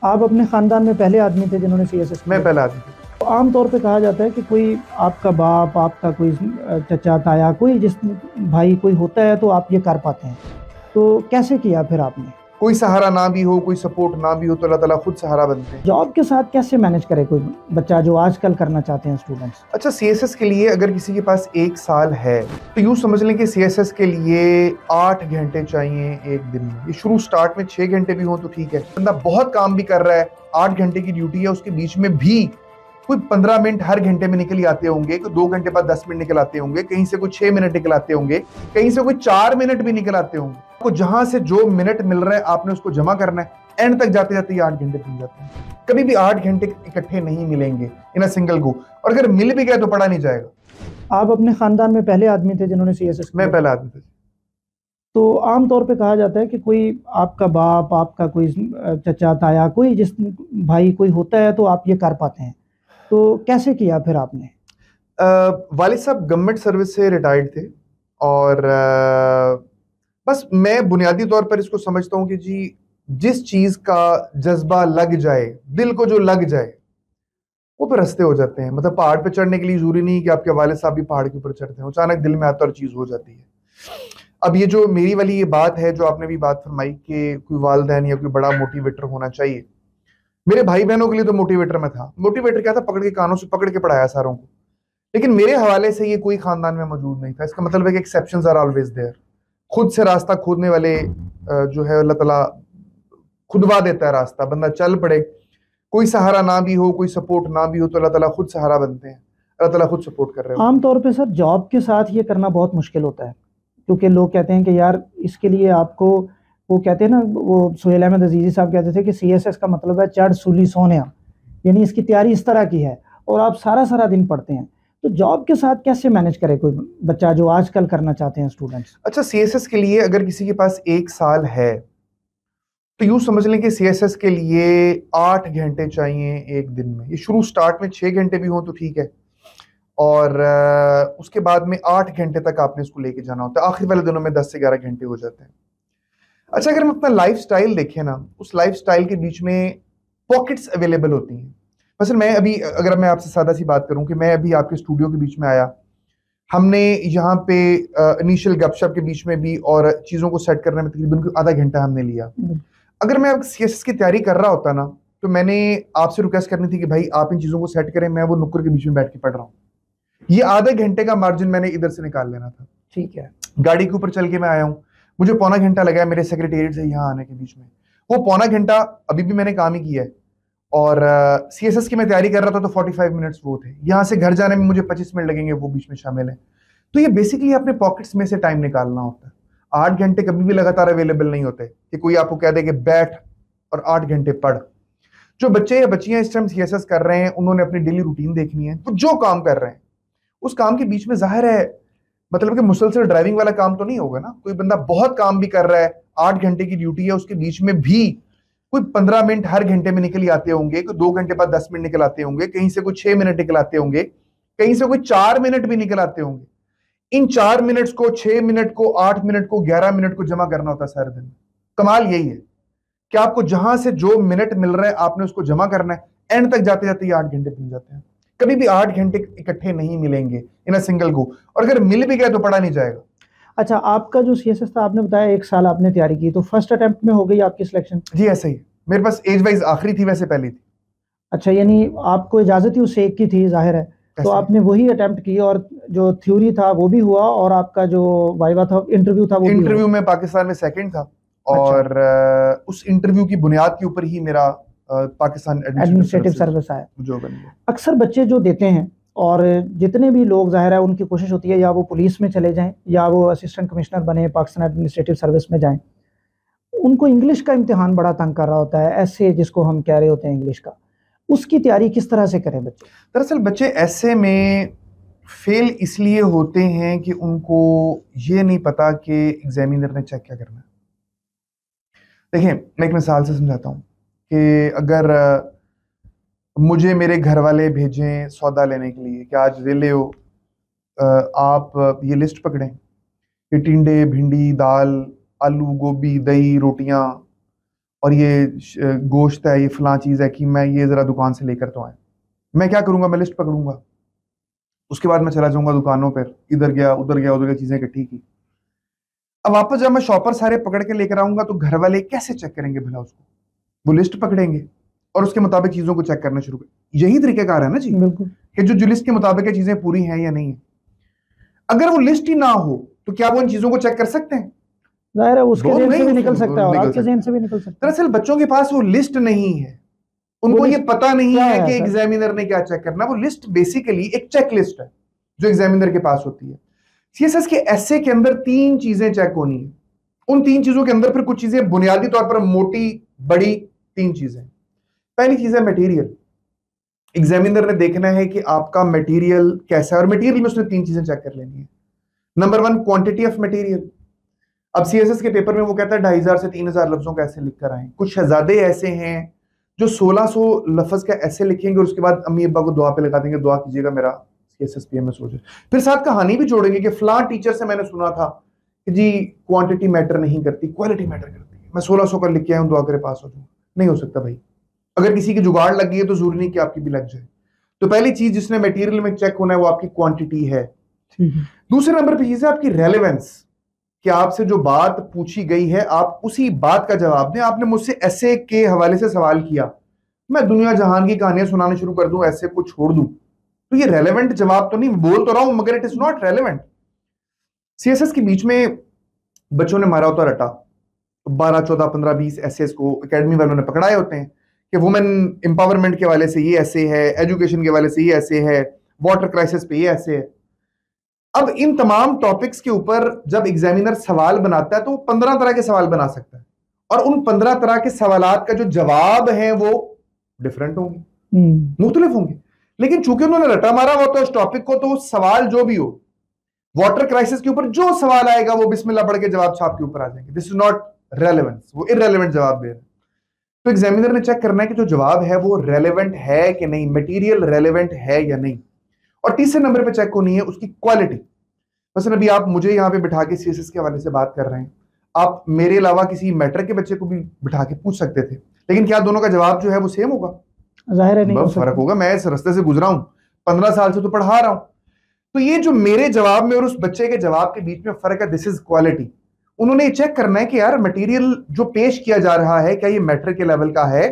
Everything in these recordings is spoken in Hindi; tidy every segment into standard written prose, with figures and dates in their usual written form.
आप अपने खानदान में पहले आदमी थे जिन्होंने सीएसएस मैं किया। पहला आदमी था। तो आम तौर पे कहा जाता है कि कोई आपका बाप, आपका कोई चचा, ताया, कोई जिस भाई कोई होता है तो आप ये कर पाते हैं। तो कैसे किया फिर आपने? कोई सहारा ना भी हो, कोई सपोर्ट ना भी हो तो अल्लाह ताला खुद सहारा बनते हैं। जॉब के साथ कैसे मैनेज करे कोई बच्चा जो आजकल करना चाहते हैं स्टूडेंट्स? अच्छा, सीएसएस के लिए अगर किसी के पास 1 साल है तो यूं समझ लें कि सीएसएस के लिए 8 घंटे चाहिए एक दिन में। ये शुरू स्टार्ट में 6 घंटे भी हो तो ठीक है। बंदा बहुत काम भी कर रहा है, 8 घंटे की ड्यूटी है, उसके बीच में भी कोई 15 मिनट हर घंटे में निकल आते होंगे, कोई 2 घंटे बाद 10 मिनट निकल आते होंगे, कहीं से कोई 6 मिनट निकल आते होंगे, कहीं से कोई 4 मिनट भी निकल आते होंगे। आपको जहां से जो मिनट मिल रहा है आपने उसको जमा करना है। एंड तक जाते जाते ये 8 घंटे बीत जाते हैं। कभी भी 8 घंटे इकट्ठे नहीं मिलेंगे इन अ सिंगल गो, और अगर मिल भी गए तो पढ़ा नहीं जाएगा। आप अपने खानदान में पहले आदमी थे जिन्होंने सीएसएस मैं किया। पहला आदमी था। तो आम तौर पे कहा जाता है कि कोई आपका बाप, आपका कोई चचा, ताया, कोई जिस भाई कोई होता है तो आप ये कर पाते हैं। तो कैसे किया फिर आपने? वालिद साहब गवर्नमेंट सर्विस से रिटायर्ड थे, और बस मैं बुनियादी तौर पर इसको समझता हूँ कि जी जिस चीज का जज्बा लग जाए, दिल को जो लग जाए, वो फिर रास्ते हो जाते हैं। मतलब पहाड़ पे चढ़ने के लिए जरूरी नहीं कि आपके वालिद साहब भी पहाड़ के ऊपर चढ़ते हैं, अचानक दिल में आता और चीज हो जाती है। अब ये जो मेरी वाली ये बात है, जो आपने भी बात फरमाई कि कोई वालिदैन या कोई बड़ा मोटिवेटर होना चाहिए, मेरे भाई बहनों के लिए तो मोटिवेटर मैं था। मोटिवेटर क्या था? पकड़ के कानों से पकड़ के पढ़ाया सारों को। लेकिन मेरे हवाले से ये कोई खानदान में मौजूद नहीं था। इसका मतलब है कि एक्सेप्शंस आर ऑलवेज देयर। खुद से रास्ता खोदने वाले जो है अल्लाह ताला खुदवा देता है रास्ता, बंदा चल पड़े। कोई सहारा ना भी हो, कोई सपोर्ट ना भी हो तो अल्लाह ताला खुद सहारा बनते हैं। अल्लाह ताला खुद सपोर्ट कर रहे होते आम हैं। तौर पे सर जॉब के साथ ये करना बहुत मुश्किल होता है, क्योंकि लोग कहते हैं कि यार इसके लिए आपको, वो कहते हैं ना, वो सुहेल अहमद अजीजी साहब कहते थे कि सीएसएस का मतलब है चढ़ सूली सोनिया, यानी इसकी तैयारी इस तरह की है और आप सारा सारा दिन पढ़ते हैं। तो जॉब के साथ कैसे मैनेज करे कोई बच्चा जो आजकल करना चाहते हैं स्टूडेंट्स? अच्छा, सीएसएस के लिए अगर किसी के पास 1 साल है तो यूं समझ लें कि सीएसएस के लिए 8 घंटे चाहिए एक दिन में। ये शुरू स्टार्ट में 6 घंटे भी हो तो ठीक है, और उसके बाद में 8 घंटे तक आपने इसको लेके जाना होता है। आखिर वाले दिनों में 10 से 11 घंटे हो जाते हैं। अच्छा, अगर हम अपना लाइफ स्टाइल देखें ना, उस लाइफ स्टाइल के बीच में पॉकेट्स अवेलेबल होती हैं। मसलन मैं अभी, अगर मैं आपसे सादा सी बात करूं कि मैं अभी आपके स्टूडियो के बीच में आया, हमने यहाँ पे इनिशियल गपशप के बीच में भी और चीज़ों को सेट करने में तकरीबन कोई आधा घंटा हमने लिया। अगर मैं अब सीएसएस की तैयारी कर रहा होता ना, तो मैंने आपसे रिक्वेस्ट करनी थी कि भाई आप इन चीज़ों को सेट करें, मैं वो नुक्कर के बीच में बैठ के पढ़ रहा हूँ। ये आधे घंटे का मार्जिन मैंने इधर से निकाल लेना था। ठीक है। गाड़ी के ऊपर चल के मैं आया हूँ, मुझे पौना घंटा लगा है मेरे सेक्रेटेरिएट से यहाँ आने के बीच में। वो पौना घंटा अभी भी मैंने काम ही किया है। और सीएसएस की मैं तैयारी कर रहा था तो 45 मिनट्स वो थे। यहाँ से घर जाने में मुझे 25 मिनट लगेंगे, वो बीच में शामिल है। तो ये बेसिकली अपने पॉकेट्स में से टाइम निकालना होता है। 8 घंटे कभी भी लगातार अवेलेबल नहीं होते कि कोई आपको कह दे कि बैठ और 8 घंटे पढ़। जो बच्चे या बच्चियां इस टाइम सीएसएस कर रहे हैं, उन्होंने अपनी डेली रूटीन देखनी है। तो जो काम कर रहे हैं उस काम के बीच में जाहिर है, मतलब कि मुसलसल ड्राइविंग वाला काम तो नहीं होगा ना। कोई बंदा बहुत काम भी कर रहा है, 8 घंटे की ड्यूटी है, उसके बीच में भी कोई 15 मिनट हर घंटे में निकल आते होंगे, कोई 2 घंटे बाद 10 मिनट निकल आते होंगे, कहीं से कोई 6 मिनट निकल आते होंगे, कहीं से कोई 4 मिनट भी निकल आते होंगे। इन 4 मिनट्स को, 6 मिनट को, 8 मिनट को, 11 मिनट को जमा करना होता है सारे दिन। कमाल यही है कि आपको जहां से जो मिनट मिल रहे हैं आपने उसको जमा करना है। एंड तक जाते जाते ये 8 घंटे बीत जाते हैं। कभी भी 8 घंटे इकट्ठे नहीं मिलेंगे इन अ सिंगल गो, और अगर मिल भी गए तो पढ़ा नहीं जाएगा। अच्छा, आपका जो सीएसएस था आपने बताया 1 साल आपने तैयारी की, तो फर्स्ट अटेम्प्ट में हो गई आपकी सिलेक्शन? जी ऐसा ही। मेरे पास एज वाइज आखिरी थी, वैसे पहली थी। अच्छा, यानी आपको इजाज़त ही उस एक की थी जाहिर है, तो ऐसे आपने वही अटेम्प्ट की और जो थ्योरी था वो भी हुआ और आपका जो वाइवा था, इंटरव्यू था, वो भी हुआ? इंटरव्यू में पाकिस्तान में सेकंड था, अच्छा, और उस इंटरव्यू की बुनियाद के ऊपर ही मेरा पाकिस्तान एडमिनिस्ट्रेटिव एडमिनिस्ट्रेटिव सर्विस आया। सर्विस जो बन गया। अक्सर बच्चे जो देते हैं, और जितने भी लोग जाहिर है उनकी कोशिश होती है या वो पुलिस में चले जाएं या वो असिस्टेंट कमिश्नर बने, पाकिस्तान एडमिनिस्ट्रेटिव सर्विस में जाएं, उनको इंग्लिश का इम्तिहान बड़ा तंग कर रहा होता है, ऐसे जिसको हम कह रहे होते हैं इंग्लिश का। उसकी तैयारी किस तरह से करें बच्चे? दरअसल बच्चे ऐसे में फेल इसलिए होते हैं कि उनको ये नहीं पता कि एग्जामिनर ने चेक क्या करना है। देखिए, मैं एक मिसाल से समझाता हूँ कि अगर मुझे मेरे घर वाले भेजें सौदा लेने के लिए कि आज ले ले हो, आप ये लिस्ट पकड़ें, ये टिंडे, भिंडी, दाल, आलू, गोभी, दही, रोटियां, और ये गोश्त है, ये फलां चीज़ है कि मैं ये ज़रा दुकान से लेकर तो आए। मैं क्या करूँगा, मैं लिस्ट पकड़ूंगा, उसके बाद मैं चला जाऊंगा दुकानों पर, इधर गया उधर गया, उधर गया, चीज़ें इकट्ठी की। अब वापस जब मैं शॉपर सारे पकड़ के लेकर आऊंगा तो घर वाले कैसे चेक करेंगे भला उसको? वो लिस्ट पकड़ेंगे और उसके मुताबिक चीज़ों को चेक करना शुरू कर। यही तरीक़ेकार है ना जी, बिल्कुल, कि जो लिस्ट के मुताबिक है चीज़ें पूरी हैं या नहीं है। अगर वो लिस्ट ही ना हो तो क्या वो इन चीज़ों को चेक कर सकते हैं? ज़ाहिर है उसके ज़हन से भी निकल निकल सकता है और आपके ज़हन से भी निकल सकता है। दरअसल बच्चों के पास वो लिस्ट नहीं है, उनको ये पता नहीं क्या है है कि सर? एग्जामिनर ने क्या चेक करना। वो लिस्ट बेसिकली एक चेक लिस्ट है जो एग्जामिनर के पास होती है। सीएसएस के एसे के अंदर 3 चीजें चेक होनी है। उन 3 चीजों के अंदर फिर कुछ चीजें बुनियादी तौर पर मोटी बड़ी 3 चीजें। पहली चीज है मटेरियल। एग्जामिनर ने देखना है कि आपका मटेरियल कैसा है और मटेरियल में उसने 3 चीजें चेक कर लेनी है। Number 1, quantity of material. अब सीएसएस के पेपर में वो कहता है 2500 से 3000 लफ्जों का ऐसे लिख कर आए। कुछ शहजादे ऐसे हैं जो 1600 लफ्ज का ऐसे लिखेंगे और उसके बाद अम्मी अब्बा को दुआ पे लगा देंगे, दुआ कीजिएगा मेरा सीएसएस पीएमएस हो जाए। फिर साथ कहानी भी जोड़ेंगे कि फलां टीचर से मैंने सुना था कि जी क्वांटिटी मैटर नहीं करती, क्वालिटी मैटर करती है। मैं 1600 का लिख के आया हूं, दुआ करे पास हो जाऊं। नहीं हो सकता भाई। अगर किसी की जुगाड़ लग गई है तो जरूरी नहीं कि आपकी भी लग जाए। तो पहली चीज जिसने मटेरियल में चेक होना है वो आपकी क्वांटिटी है। दूसरे नंबर पर चीज है आपकी रेलेवेंस, कि आपसे जो बात पूछी गई है आप उसी बात का जवाब दें। आपने मुझसे ऐसे के हवाले से सवाल किया, मैं दुनिया जहान की कहानियां सुनाना शुरू कर दूं, ऐसे को छोड़ दूं, तो ये रेलेवेंट जवाब तो नहीं, बोल तो रहा हूं मगर it is not relevant. CSS के बीच में बच्चों ने मारा होता रटा, 12 14 15 20 ऐसे को एकेडमी वालों ने पकड़ाए होते हैं कि वुमेन एम्पावरमेंट के वाले से ये ऐसे है, एजुकेशन के वाले से ये ऐसे है, वाटर क्राइसिस पे ये ऐसे है। अब इन तमाम टॉपिक्स के ऊपर जब एग्जामिनर सवाल बनाता है तो वो 15 तरह के सवाल बना सकता है और उन 15 तरह के सवालात का जो जवाब है वो डिफरेंट होंगे, मुख्तलिफ होंगे। लेकिन चूंकि उन्होंने रटा मारा हुआ तो उस टॉपिक को, तो वो सवाल जो भी हो, वाटर क्राइसिस के ऊपर जो सवाल आएगा वो बिस्मिल्लाह पढ़ के जवाब छाप के ऊपर आ जाएंगे। दिस इज नॉट रेलेवेंस, वो इररेलेवेंट जवाब दे रहे हैं। तो एग्जामिनर ने चेक करना है कि जो जवाब है वो रेलेवेंट है कि नहीं, मटीरियल रेलेवेंट है या नहीं। और तीसरे नंबर पे चेक होनी है उसकी क्वालिटी। मसलन अभी आप मुझे यहाँ पे बिठा के सीएसएस के हवाले से बात कर रहे हैं, आप मेरे अलावा किसी मैट्रिक के बच्चे को भी बिठा के पूछ सकते थे, लेकिन क्या दोनों का जवाब जो है वो सेम होगा? जाहिर है नहीं, बहुत फर्क होगा। मैं इस रास्ते से गुजरा हूं, 15 साल से तो पढ़ा रहा हूं, तो ये जो मेरे जवाब में और उस बच्चे के जवाब के बीच में फर्क है, दिस इज क्वालिटी। उन्होंने ये चेक करना है कि यार मटेरियल जो पेश किया जा रहा है क्या ये मैट्रिक के लेवल का है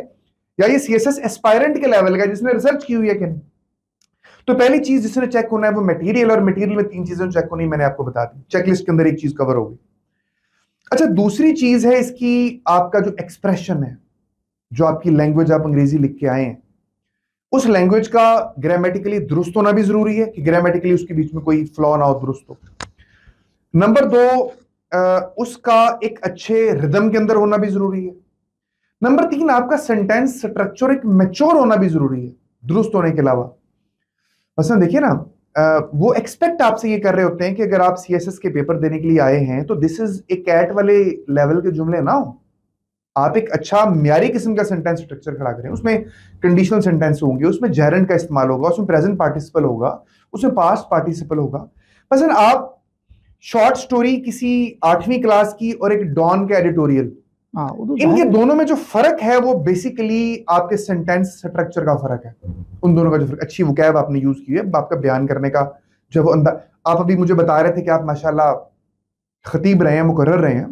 या ये सीएसएस एस्पायरेंट के लेवल का जिसने रिसर्च की हुई है कि नहीं। तो पहली चीज जिसने चेक होना है वो मटेरियल, और मटेरियल में 3 चीजें चेक होनी मैंने आपको बता दी, चेकलिस्ट के अंदर एक चीज कवर होगी। अच्छा, दूसरी चीज है इसकी आपका जो एक्सप्रेशन है, जो आपकी लैंग्वेज आप अंग्रेजी लिख के आए हैं, उस लैंग्वेज का ग्रामेटिकली दुरुस्त होना भी जरूरी है कि ग्रामेटिकली उसके बीच में कोई फ्लॉ ना हो, दुरुस्त हो। नंबर 2, उसका एक अच्छे रिदम के अंदर होना भी जरूरी है। नंबर 3, आपका सेंटेंस स्ट्रक्चर एक मैच्योर होना भी जरूरी है दुरुस्त होने के अलावा। मसलन देखिए ना, वो एक्सपेक्ट आपसे ये कर रहे होते हैं कि अगर आप सीएसएस के पेपर देने के लिए आए हैं तो दिस इज ए कैट वाले लेवल के जुमले ना हो, आप एक अच्छा म्यारी किस्म का सेंटेंस स्ट्रक्चर खड़ा करें। उसमें कंडीशनल सेंटेंस होंगे, उसमें जेरेंट का इस्तेमाल होगा, उसमें प्रेजेंट पार्टिसिपल होगा, उसमें पास्ट पार्टिसिपल होगा। मसलन आप शॉर्ट स्टोरी किसी 8वीं क्लास की और एक डॉन का एडिटोरियल, इनके दोनों में जो फर्क है वो बेसिकली आपके सेंटेंस स्ट्रक्चर का फर्क है। उन दोनों का जो फर्क, अच्छी वोकैब आपने यूज की है, आपका बयान करने का जब अंदर, आप अभी मुझे बता रहे थे कि आप माशाल्लाह खतीब रहे हैं, मुकर्रर रहे हैं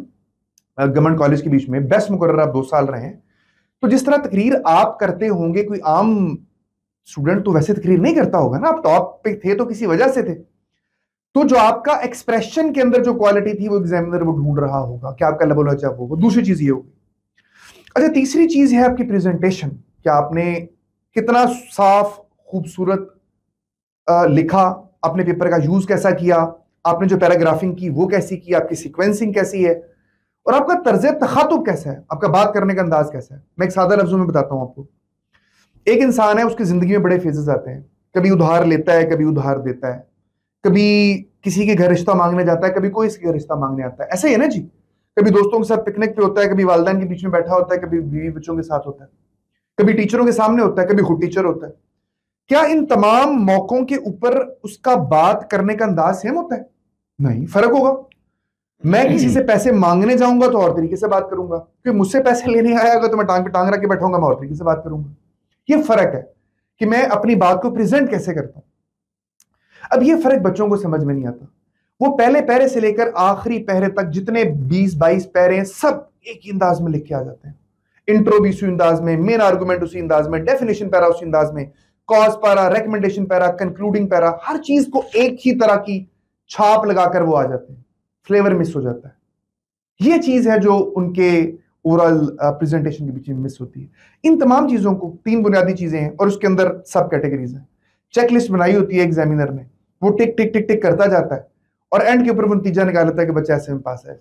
गवर्नमेंट कॉलेज के बीच में, बेस्ट मुकर्रर आप 2 साल रहे हैं। तो जिस तरह तकरीर आप करते होंगे, कोई आम स्टूडेंट तो वैसे तकरीर नहीं करता होगा ना, आप टॉप पे थे तो किसी वजह से थे। तो जो आपका एक्सप्रेशन के अंदर जो क्वालिटी थी वो एग्जामिनर वो ढूंढ रहा होगा कि आपका लेवल अच्छा वो दूसरी चीज ये होगी। अच्छा, तीसरी चीज है आपकी प्रेजेंटेशन, कि आपने कितना साफ खूबसूरत लिखा, आपने पेपर का यूज कैसा किया, आपने जो पैराग्राफिंग की वो कैसी की, आपकी सीक्वेंसिंग कैसी है, और आपका तर्ज तखातुब कैसा है, आपका बात करने का अंदाज कैसा है। मैं एक सादा लफ्जों में बताता हूं आपको। एक इंसान है, उसकी जिंदगी में बड़े फेजेस आते हैं, कभी उधार लेता है, कभी उधार देता है, कभी किसी के घर रिश्ता मांगने जाता है, कभी कोई इसके घर रिश्ता मांगने आता है। ऐसा ही है ना जी, कभी दोस्तों के साथ पिकनिक पे होता है, कभी वालिदैन के बीच में बैठा होता है, कभी बीवी बच्चों के साथ होता है, कभी टीचरों के सामने होता है, कभी खुद टीचर होता है। क्या इन तमाम मौकों के ऊपर उसका बात करने का अंदाज सेम होता है? नहीं, फर्क होगा। मैं किसी से पैसे मांगने जाऊंगा तो और तरीके से बात करूंगा, क्योंकि मुझसे पैसे लेने आया होगा तो मैं टांग पे टांग रख के बैठूंगा, मैं और तरीके से बात करूंगा। ये फर्क है कि मैं अपनी बात को प्रेजेंट कैसे करता हूं। अब ये फर्क बच्चों को समझ में नहीं आता। वो पहले पैरे से लेकर आखिरी पैरे तक जितने 20-22 पैरे हैं सब एक ही अंदाज में लिख के आ जाते हैं। इंट्रो भी उसी अंदाज में, मेन आर्गुमेंट उसी अंदाज में, डेफिनेशन पैरा उसी अंदाज में, cause para, recommendation para, concluding para, हर चीज को एक ही तरह की छाप लगाकर वो आ जाते हैं। फ्लेवर मिस हो जाता है। ये चीज है जो उनके ओरल प्रेजेंटेशन के बीच में मिस होती है। इन तमाम चीजों को 3 बुनियादी चीजें हैं और उसके अंदर सब कैटेगरीज हैं। चेकलिस्ट बनाई होती है एग्जामिनर ने, वो टिक टिक टिक टिक करता जाता है और एंड के ऊपर वो नतीजा निकाल लेता है कि बच्चा ऐसे में पास है।